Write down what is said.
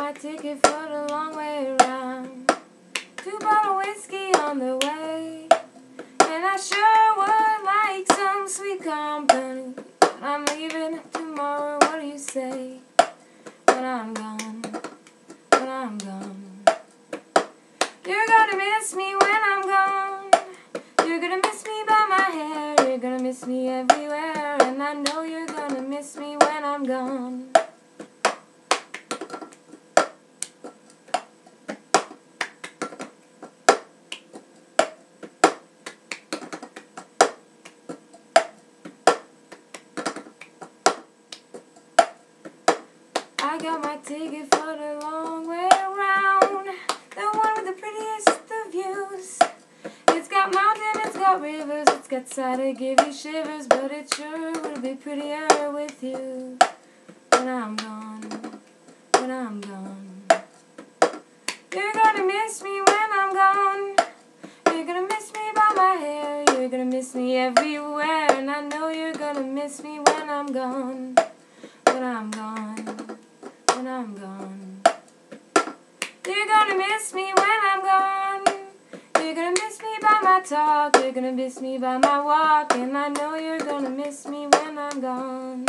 my ticket for the long way around. 2 bottle whiskey on the way, and I sure would like some sweet company. But I'm leaving tomorrow, what do you say? When I'm gone, when I'm gone. You're gonna miss me when I'm gone. You're gonna miss me by my hair. You're gonna miss me everywhere, and I know you're gonna miss me when I'm gone. I got my ticket for the long way around, the one with the prettiest of views. It's got mountains, it's got rivers, it's got sight to give you shivers, but it sure would be prettier with you. When I'm gone, when I'm gone. You're gonna miss me when I'm gone. You're gonna miss me by my hair. You're gonna miss me everywhere, and I know you're gonna miss me when I'm gone. When I'm gone, when I'm gone. You're gonna miss me when I'm gone. You're gonna miss me by my talk. You're gonna miss me by my walk, and I know you're gonna miss me when I'm gone.